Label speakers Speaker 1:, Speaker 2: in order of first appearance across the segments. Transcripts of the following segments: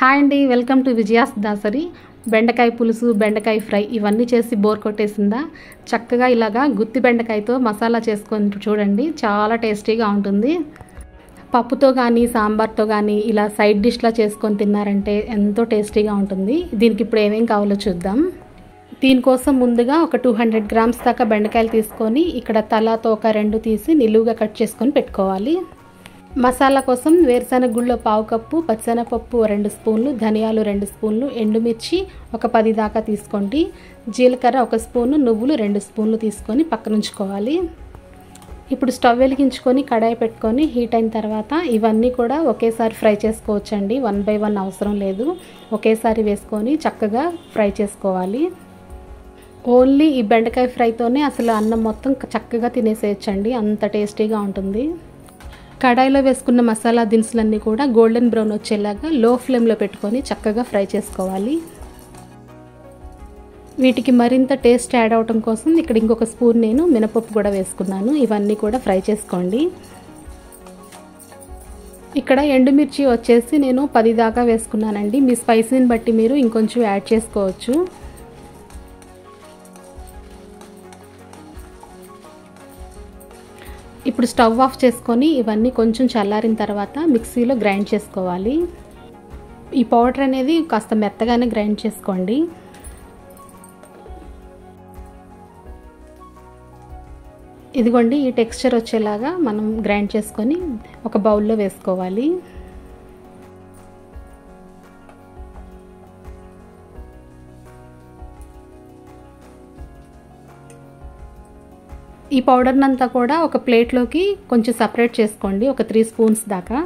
Speaker 1: Hi అండి, welcome to Vijaya's Dasari. బెండకాయ పులుసు, బెండకాయ ఫ్రై ఇవన్నీ చేసి బోర్ కొట్టేసిందా? చక్కగా ఇలాగా గుత్తి బెండకాయతో మసాలా చేసుకొని చూడండి, చాలా టేస్టీగా ఉంటుంది. పప్పుతో కానీ సాంబార్తో కానీ ఇలా సైడ్ డిష్లా చేసుకొని తిన్నారంటే ఎంతో టేస్టీగా ఉంటుంది. దీనికి ఇప్పుడు ఏమేం కావాలో చూద్దాం. దీనికోసం ముందుగా ఒక 200 గ్రామ్స్ దాకా బెండకాయలు తీసుకొని ఇక్కడ తల తోక రెండు తీసి నిలువుగా కట్ చేసుకొని పెట్టుకోవాలి. మసాలా కోసం వేరుశనగ గుళ్ళు 1/2 కప్పు, పచ్చిశనగపప్పు 2 స్పూన్లు, ధనియాలు 2 స్పూన్లు, ఎండుమిర్చి ఒక 10 దాకా తీసుకోండి. జీలకర్ర 1 స్పూను, నువ్వులు 2 స్పూన్లు తీసుకొని పక్కన ఉంచుకోవాలి. ఇప్పుడు స్టవ్ వెలిగించుకొని కడాయి పెట్టుకొని హీట్ అయిన తర్వాత ఇవన్నీ కూడా ఒకేసారి ఫ్రై చేసుకోవచ్చండి. 1 by 1 అవసరం లేదు, ఒకేసారి వేసుకొని చక్కగా ఫ్రై చేసుకోవాలి. ఓన్లీ ఈ బెండకాయ ఫ్రైతోనే అసలు అన్నం మొత్తం చక్కగా తినేసేయచ్చండి, అంత టేస్టీగా ఉంటుంది. కడాయిలో వేసుకున్న మసాలా దినుసులన్నీ కూడా గోల్డెన్ బ్రౌన్ వచ్చేలాగా లో ఫ్లేమ్లో పెట్టుకొని చక్కగా ఫ్రై చేసుకోవాలి. వీటికి మరింత టేస్ట్ యాడ్ అవడం కోసం ఇక్కడ ఇంకొక స్పూన్ నేను మినపప్పు కూడా వేసుకున్నాను. ఇవన్నీ కూడా ఫ్రై చేసుకోండి. ఇక్కడ ఎండుమిర్చి వచ్చేసి నేను 10 దాకా వేసుకున్నానండి. మీ స్పైసీని బట్టి మీరు ఇంకొంచెం యాడ్ చేసుకోవచ్చు. ఇప్పుడు స్టవ్ ఆఫ్ చేసుకొని ఇవన్నీ కొంచెం చల్లారిన తర్వాత మిక్సీలో గ్రైండ్ చేసుకోవాలి. ఈ పౌడర్ అనేది కాస్త మెత్తగానే గ్రైండ్ చేసుకోండి. ఇదిగోండి, ఈ టెక్స్చర్ వచ్చేలాగా మనం గ్రైండ్ చేసుకొని ఒక బౌల్లో వేసుకోవాలి. ఈ పౌడర్ని అంతా కూడా ఒక ప్లేట్లోకి కొంచెం సపరేట్ చేసుకోండి, ఒక 3 స్పూన్స్ దాకా.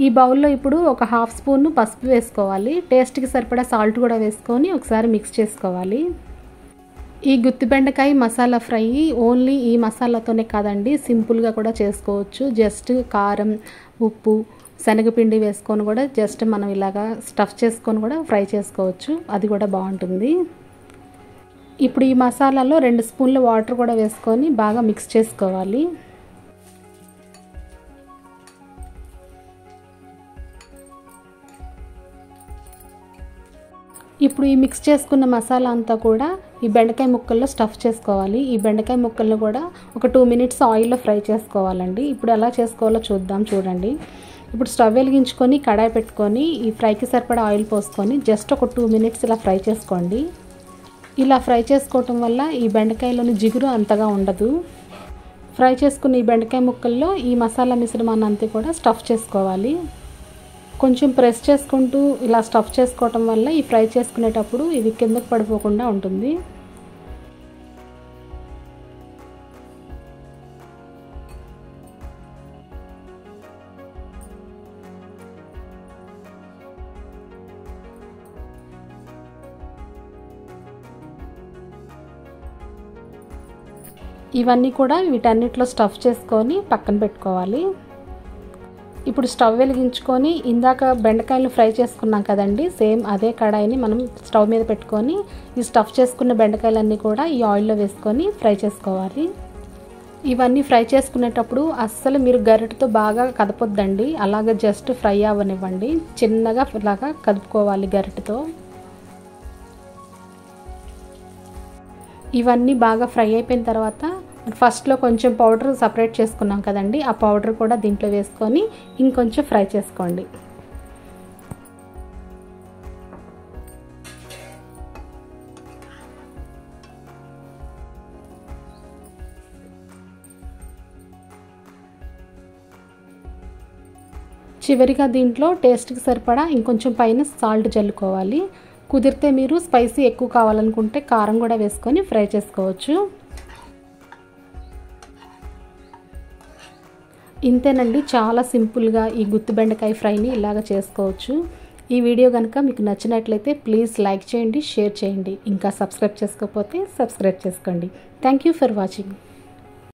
Speaker 1: ఈ బౌల్లో ఇప్పుడు ఒక 1/2 స్పూన్ పసుపు వేసుకోవాలి. టేస్ట్కి సరిపడా సాల్ట్ కూడా వేసుకొని ఒకసారి మిక్స్ చేసుకోవాలి. ఈ గుత్తి బెండకాయ మసాలా ఫ్రై ఓన్లీ ఈ మసాలాతోనే కాదండి, సింపుల్గా కూడా చేసుకోవచ్చు. జస్ట్ కారం, ఉప్పు, శనగపిండి వేసుకొని కూడా జస్ట్ మనం ఇలాగా స్టఫ్ చేసుకొని కూడా ఫ్రై చేసుకోవచ్చు, అది కూడా బాగుంటుంది. ఇప్పుడు ఈ మసాలాలో 2 స్పూన్ల వాటర్ కూడా వేసుకొని బాగా మిక్స్ చేసుకోవాలి. ఇప్పుడు ఈ మిక్స్ చేసుకున్న మసాలా అంతా కూడా ఈ బెండకాయ ముక్కల్లో స్టఫ్ చేసుకోవాలి. ఈ బెండకాయ ముక్కలను కూడా ఒక 2 మినిట్స్ ఆయిల్లో ఫ్రై చేసుకోవాలండి. ఇప్పుడు ఎలా చేసుకోవాలో చూద్దాం, చూడండి. ఇప్పుడు స్టవ్ వెలిగించుకొని కడాయి పెట్టుకొని ఈ ఫ్రైకి సరిపడా ఆయిల్ పోసుకొని జస్ట్ ఒక 2 మినిట్స్ ఇలా ఫ్రై చేసుకోండి. ఇలా ఫ్రై చేసుకోవటం వల్ల ఈ బెండకాయలోని జిగురు అంతగా ఉండదు. ఫ్రై చేసుకున్న ఈ బెండకాయ ముక్కల్లో ఈ మసాలా మిశ్రమాన్ని అంతా కూడా స్టఫ్ చేసుకోవాలి. కొంచెం ప్రెస్ చేసుకుంటూ ఇలా స్టఫ్ చేసుకోవటం వల్ల ఈ ఫ్రై చేసుకునేటప్పుడు ఇవి కిందకు పడిపోకుండా ఉంటుంది. ఇవన్నీ కూడా వీటన్నిటిలో స్టఫ్ చేసుకొని పక్కన పెట్టుకోవాలి. ఇప్పుడు స్టవ్ వెలిగించుకొని ఇందాక బెండకాయలు ఫ్రై చేసుకున్నాం కదండి, సేమ్ అదే కడాయిని మనం స్టవ్ మీద పెట్టుకొని ఈ స్టఫ్ చేసుకున్న బెండకాయలన్నీ కూడా ఈ ఆయిల్లో వేసుకొని ఫ్రై చేసుకోవాలి. ఇవన్నీ ఫ్రై చేసుకునేటప్పుడు అస్సలు మీరు గరిటెతో బాగా కదపొద్దండి, అలాగ జస్ట్ ఫ్రై అవ్వనివ్వండి. చిన్నగా ఇలాగా కదుపుకోవాలి గరిటెతో. ఇవన్నీ బాగా ఫ్రై అయిపోయిన తర్వాత ఫస్ట్లో కొంచెం పౌడర్ సపరేట్ చేసుకున్నాం కదండి, ఆ పౌడర్ కూడా దీంట్లో వేసుకొని ఇంకొంచెం ఫ్రై చేసుకోండి. చివరిగా దీంట్లో టేస్ట్కి సరిపడా ఇంకొంచెం పైన సాల్ట్ జల్లుకోవాలి. కుదిరితే మీరు స్పైసీ ఎక్కువ కావాలనుకుంటే కారం కూడా వేసుకొని ఫ్రై చేసుకోవచ్చు. ఇంతేనండి, చాలా సింపుల్గా ఈ గుత్తి బెండకాయ ఫ్రైని ఇలాగ చేసుకోవచ్చు. ఈ వీడియో కనుక మీకు నచ్చినట్లయితే ప్లీజ్ లైక్ చేయండి, షేర్ చేయండి. ఇంకా సబ్స్క్రైబ్ చేసుకోకపోతే సబ్స్క్రైబ్ చేసుకోండి. Thank you for watching.